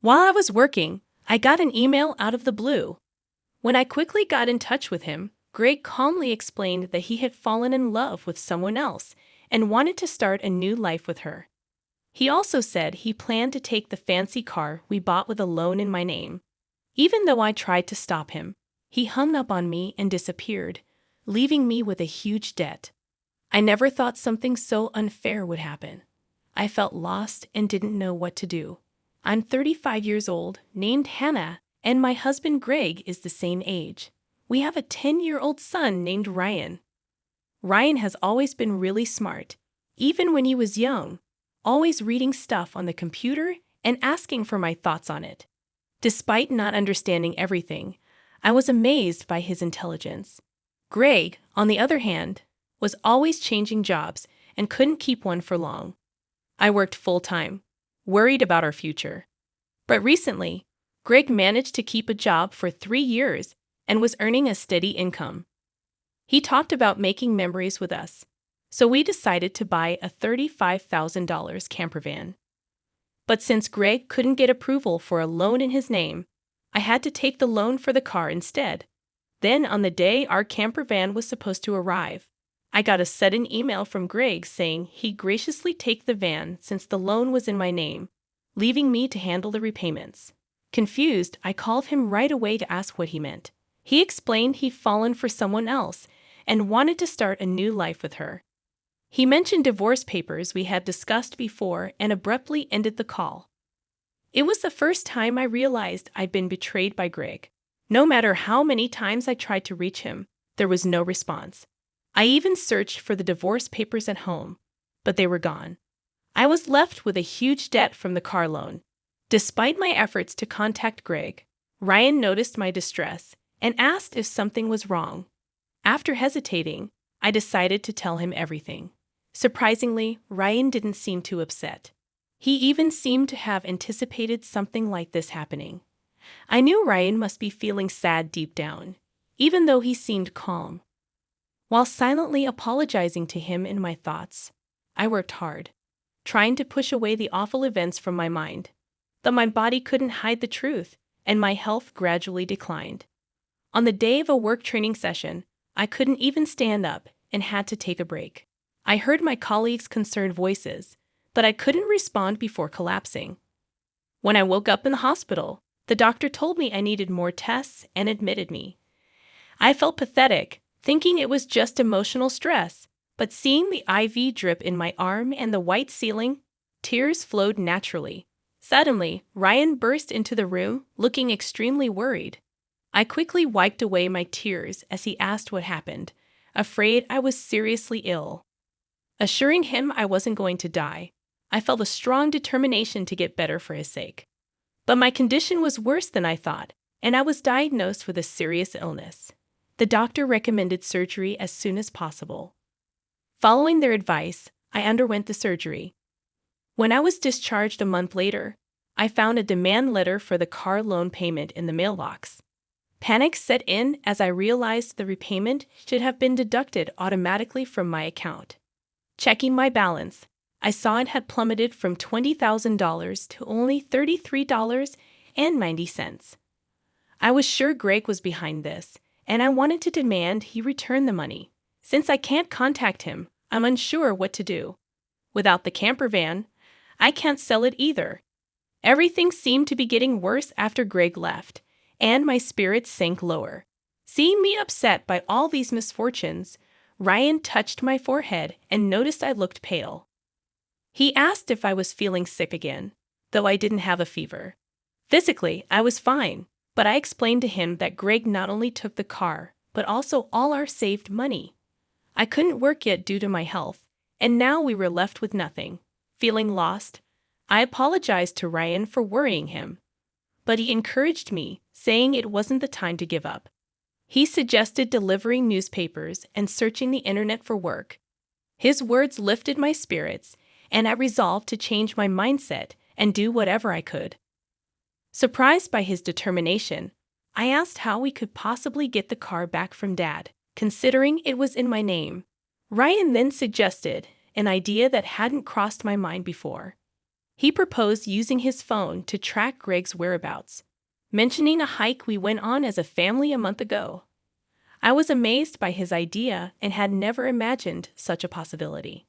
While I was working, I got an email out of the blue. When I quickly got in touch with him, Greg calmly explained that he had fallen in love with someone else and wanted to start a new life with her. He also said he planned to take the fancy car we bought with a loan in my name. Even though I tried to stop him, he hung up on me and disappeared, leaving me with a huge debt. I never thought something so unfair would happen. I felt lost and didn't know what to do. I'm 35 years old, named Hannah, and my husband Greg is the same age. We have a 10-year-old son named Ryan. Ryan has always been really smart, even when he was young, always reading stuff on the computer and asking for my thoughts on it. Despite not understanding everything, I was amazed by his intelligence. Greg, on the other hand, was always changing jobs and couldn't keep one for long. I worked full-time, worried about our future. But recently, Greg managed to keep a job for 3 years and was earning a steady income. He talked about making memories with us, so we decided to buy a $35,000 camper van. But since Greg couldn't get approval for a loan in his name, I had to take the loan for the car instead. Then, on the day our camper van was supposed to arrive, I got a sudden email from Greg saying he'd graciously take the van since the loan was in my name, leaving me to handle the repayments. Confused, I called him right away to ask what he meant. He explained he'd fallen for someone else and wanted to start a new life with her. He mentioned divorce papers we had discussed before and abruptly ended the call. It was the first time I realized I'd been betrayed by Greg. No matter how many times I tried to reach him, there was no response. I even searched for the divorce papers at home, but they were gone. I was left with a huge debt from the car loan. Despite my efforts to contact Greg, Ryan noticed my distress and asked if something was wrong. After hesitating, I decided to tell him everything. Surprisingly, Ryan didn't seem too upset. He even seemed to have anticipated something like this happening. I knew Ryan must be feeling sad deep down, even though he seemed calm. While silently apologizing to him in my thoughts, I worked hard, trying to push away the awful events from my mind. But my body couldn't hide the truth, and my health gradually declined. On the day of a work training session, I couldn't even stand up and had to take a break. I heard my colleagues' concerned voices, but I couldn't respond before collapsing. When I woke up in the hospital, the doctor told me I needed more tests and admitted me. I felt pathetic, thinking it was just emotional stress, but seeing the IV drip in my arm and the white ceiling, tears flowed naturally. Suddenly, Ryan burst into the room, looking extremely worried. I quickly wiped away my tears as he asked what happened, afraid I was seriously ill. Assuring him I wasn't going to die, I felt a strong determination to get better for his sake. But my condition was worse than I thought, and I was diagnosed with a serious illness. The doctor recommended surgery as soon as possible. Following their advice, I underwent the surgery. When I was discharged a month later, I found a demand letter for the car loan payment in the mailbox. Panic set in as I realized the repayment should have been deducted automatically from my account. Checking my balance, I saw it had plummeted from $20,000 to only $33.90. I was sure Greg was behind this, and I wanted to demand he return the money. Since I can't contact him, I'm unsure what to do. Without the camper van, I can't sell it either. Everything seemed to be getting worse after Greg left, and my spirits sank lower. Seeing me upset by all these misfortunes, Ryan touched my forehead and noticed I looked pale. He asked if I was feeling sick again, though I didn't have a fever. Physically, I was fine, but I explained to him that Greg not only took the car, but also all our saved money. I couldn't work yet due to my health, and now we were left with nothing. Feeling lost, I apologized to Ryan for worrying him, but he encouraged me, saying it wasn't the time to give up. He suggested delivering newspapers and searching the internet for work. His words lifted my spirits, and I resolved to change my mindset and do whatever I could. Surprised by his determination, I asked how we could possibly get the car back from Dad, considering it was in my name. Ryan then suggested an idea that hadn't crossed my mind before. He proposed using his phone to track Greg's whereabouts, mentioning a hike we went on as a family a month ago. I was amazed by his idea and had never imagined such a possibility.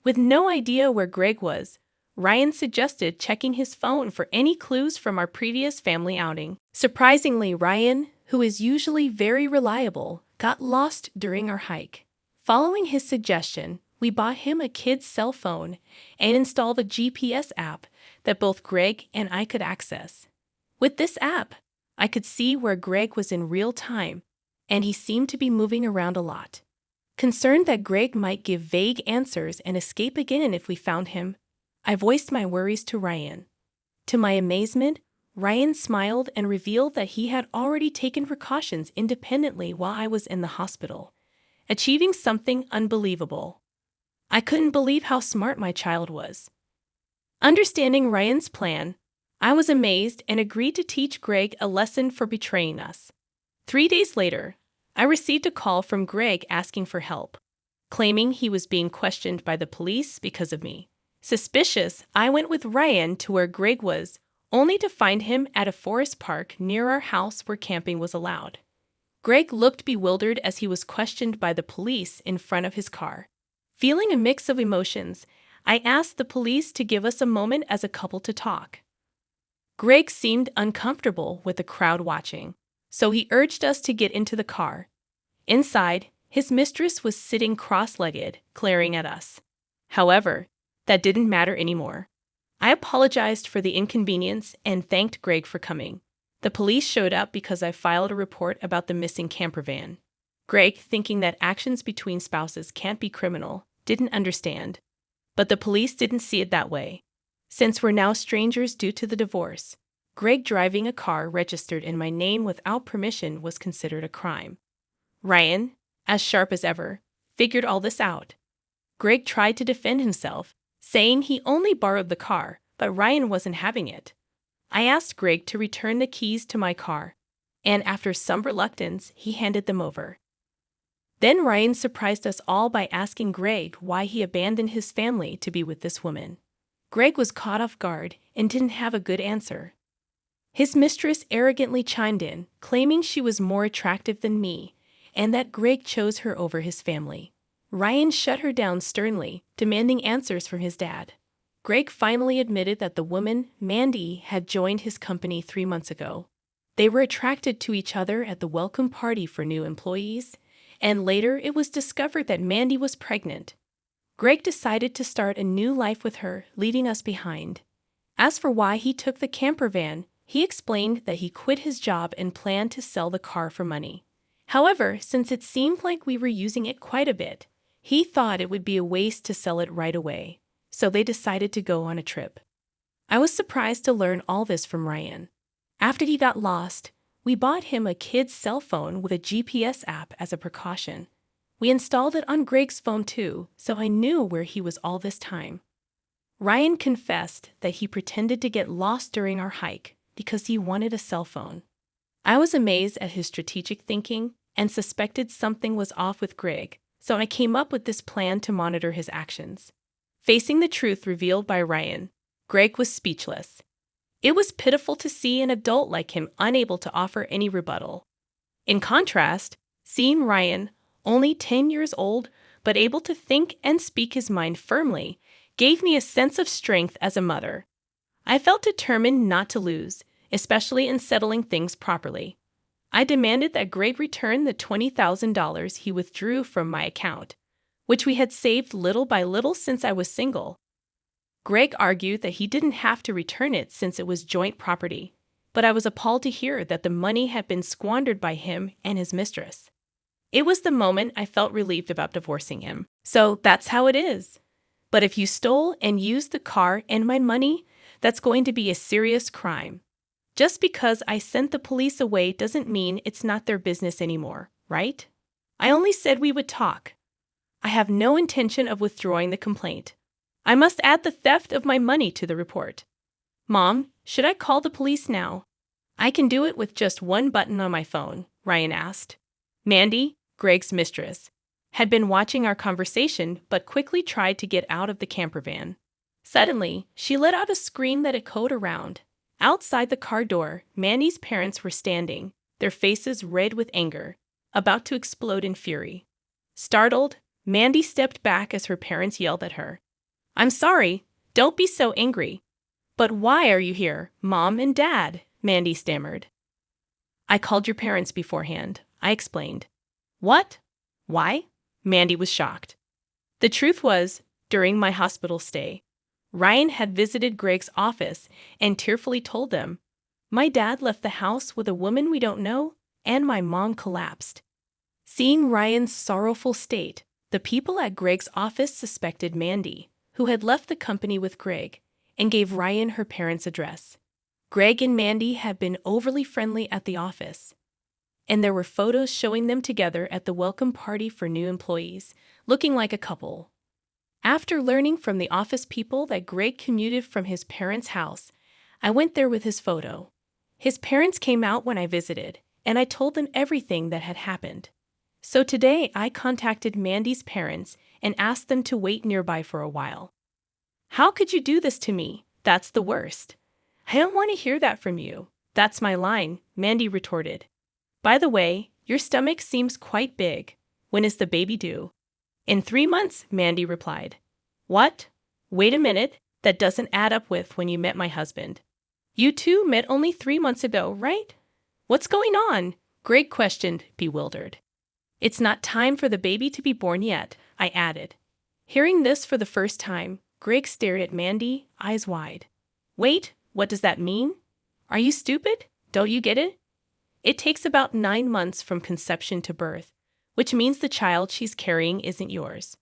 With no idea where Greg was, Ryan suggested checking his phone for any clues from our previous family outing. Surprisingly, Ryan, who is usually very reliable, got lost during our hike. Following his suggestion, we bought him a kid's cell phone and installed a GPS app that both Greg and I could access. With this app, I could see where Greg was in real time, and he seemed to be moving around a lot. Concerned that Greg might give vague answers and escape again if we found him, I voiced my worries to Ryan. To my amazement, Ryan smiled and revealed that he had already taken precautions independently while I was in the hospital, achieving something unbelievable. I couldn't believe how smart my child was. Understanding Ryan's plan, I was amazed and agreed to teach Greg a lesson for betraying us. 3 days later, I received a call from Greg asking for help, claiming he was being questioned by the police because of me. Suspicious, I went with Ryan to where Greg was, only to find him at a forest park near our house where camping was allowed. Greg looked bewildered as he was questioned by the police in front of his car. Feeling a mix of emotions, I asked the police to give us a moment as a couple to talk. Greg seemed uncomfortable with the crowd watching, so he urged us to get into the car. Inside, his mistress was sitting cross-legged, glaring at us. However, that didn't matter anymore. I apologized for the inconvenience and thanked Greg for coming. The police showed up because I filed a report about the missing camper van. Greg, thinking that actions between spouses can't be criminal, didn't understand. But the police didn't see it that way. Since we're now strangers due to the divorce, Greg driving a car registered in my name without permission was considered a crime. Ryan, as sharp as ever, figured all this out. Greg tried to defend himself, saying he only borrowed the car, but Ryan wasn't having it. I asked Greg to return the keys to my car, and after some reluctance, he handed them over. Then Ryan surprised us all by asking Greg why he abandoned his family to be with this woman. Greg was caught off guard and didn't have a good answer. His mistress arrogantly chimed in, claiming she was more attractive than me, and that Greg chose her over his family. Ryan shut her down sternly, demanding answers from his dad. Greg finally admitted that the woman, Mandy, had joined his company 3 months ago. They were attracted to each other at the welcome party for new employees, and later it was discovered that Mandy was pregnant. Greg decided to start a new life with her, leaving us behind. As for why he took the camper van, he explained that he quit his job and planned to sell the car for money. However, since it seemed like we were using it quite a bit, he thought it would be a waste to sell it right away, so they decided to go on a trip. I was surprised to learn all this from Ryan. After he got lost, we bought him a kid's cell phone with a GPS app as a precaution. We installed it on Greg's phone too, so I knew where he was all this time. Ryan confessed that he pretended to get lost during our hike because he wanted a cell phone. I was amazed at his strategic thinking and suspected something was off with Greg, so I came up with this plan to monitor his actions. Facing the truth revealed by Ryan, Greg was speechless. It was pitiful to see an adult like him unable to offer any rebuttal. In contrast, seeing Ryan, only 10 years old, but able to think and speak his mind firmly, gave me a sense of strength as a mother. I felt determined not to lose, especially in settling things properly. I demanded that Greg return the $20,000 he withdrew from my account, which we had saved little by little since I was single. Greg argued that he didn't have to return it since it was joint property, but I was appalled to hear that the money had been squandered by him and his mistress. It was the moment I felt relieved about divorcing him. So that's how it is. But if you stole and used the car and my money, that's going to be a serious crime. Just because I sent the police away doesn't mean it's not their business anymore, right? I only said we would talk. I have no intention of withdrawing the complaint. I must add the theft of my money to the report. Mom, should I call the police now? I can do it with just one button on my phone, Ryan asked. Mandy, Greg's mistress, had been watching our conversation but quickly tried to get out of the camper van. Suddenly, she let out a scream that echoed around. Outside the car door, Mandy's parents were standing, their faces red with anger, about to explode in fury. Startled, Mandy stepped back as her parents yelled at her. "I'm sorry, don't be so angry." "But why are you here, Mom and Dad?" Mandy stammered. "I called your parents beforehand," I explained. "What? Why?" Mandy was shocked. The truth was, during my hospital stay, Ryan had visited Greg's office and tearfully told them, "My dad left the house with a woman we don't know, and my mom collapsed." Seeing Ryan's sorrowful state, the people at Greg's office suspected Mandy, who had left the company with Greg, and gave Ryan her parents' address. Greg and Mandy had been overly friendly at the office, and there were photos showing them together at the welcome party for new employees, looking like a couple. After learning from the office people that Greg commuted from his parents' house, I went there with his photo. His parents came out when I visited, and I told them everything that had happened. So today I contacted Mandy's parents and asked them to wait nearby for a while. "How could you do this to me? That's the worst." "I don't want to hear that from you. That's my line," Mandy retorted. "By the way, your stomach seems quite big. When is the baby due?" "In 3 months," Mandy replied. "What? Wait a minute, that doesn't add up with when you met my husband. You two met only 3 months ago, right? What's going on?" Greg questioned, bewildered. "It's not time for the baby to be born yet," I added. Hearing this for the first time, Greg stared at Mandy, eyes wide. "Wait, what does that mean? Are you stupid? Don't you get it? It takes about 9 months from conception to birth, which means the child she's carrying isn't yours."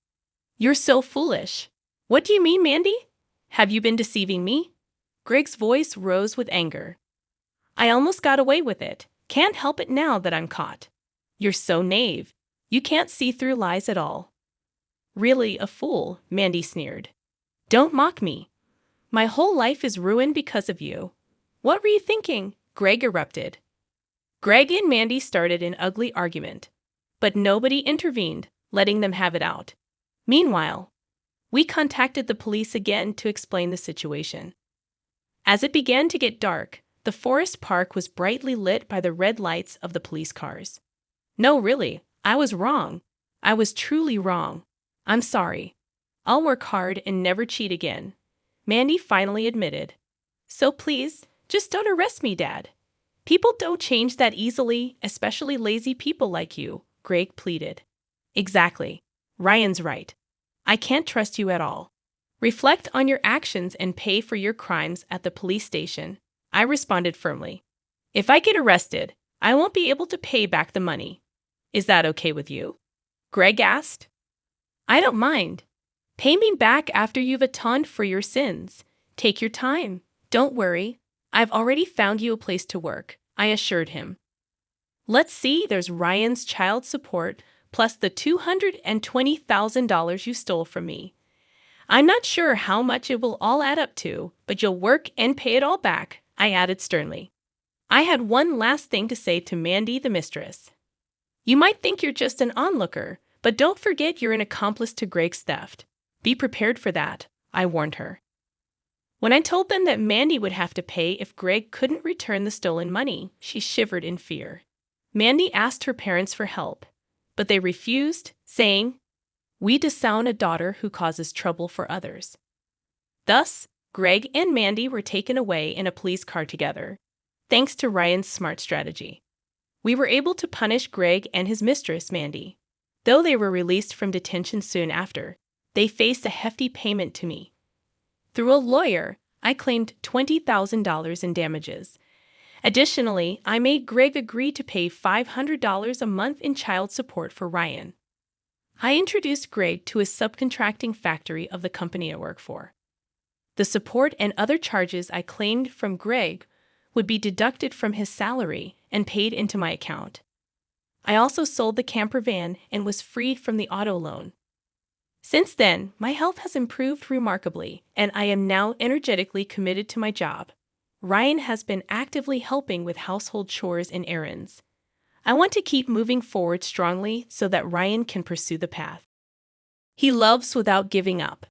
"You're so foolish." "What do you mean, Mandy? Have you been deceiving me?" Greg's voice rose with anger. "I almost got away with it. Can't help it now that I'm caught." "You're so naive. You can't see through lies at all." "Really a fool," Mandy sneered. "Don't mock me. My whole life is ruined because of you." "What were you thinking?" Greg erupted. Greg and Mandy started an ugly argument, but nobody intervened, letting them have it out. Meanwhile, we contacted the police again to explain the situation. As it began to get dark, the forest park was brightly lit by the red lights of the police cars. "No, really, I was wrong. I was truly wrong. I'm sorry. I'll work hard and never cheat again," Mandy finally admitted. "So please, just don't arrest me, Dad. People don't change that easily, especially lazy people like you," Greg pleaded. "Exactly. Ryan's right. I can't trust you at all. Reflect on your actions and pay for your crimes at the police station," I responded firmly. "If I get arrested, I won't be able to pay back the money." "Is that okay with you?" Greg asked. "I don't mind. Pay me back after you've atoned for your sins. Take your time. Don't worry. I've already found you a place to work," I assured him. "Let's see, there's Ryan's child support plus the $220,000 you stole from me. I'm not sure how much it will all add up to, but you'll work and pay it all back," I added sternly. I had one last thing to say to Mandy the mistress. "You might think you're just an onlooker, but don't forget you're an accomplice to Greg's theft. Be prepared for that," I warned her. When I told them that Mandy would have to pay if Greg couldn't return the stolen money, she shivered in fear. Mandy asked her parents for help, but they refused, saying, "We disown a daughter who causes trouble for others." Thus, Greg and Mandy were taken away in a police car together, thanks to Ryan's smart strategy. We were able to punish Greg and his mistress, Mandy. Though they were released from detention soon after, they faced a hefty payment to me. Through a lawyer, I claimed $20,000 in damages. Additionally, I made Greg agree to pay $500 a month in child support for Ryan. I introduced Greg to a subcontracting factory of the company I work for. The support and other charges I claimed from Greg would be deducted from his salary and paid into my account. I also sold the camper van and was freed from the auto loan. Since then, my health has improved remarkably, and I am now energetically committed to my job. Ryan has been actively helping with household chores and errands. I want to keep moving forward strongly so that Ryan can pursue the path he loves without giving up.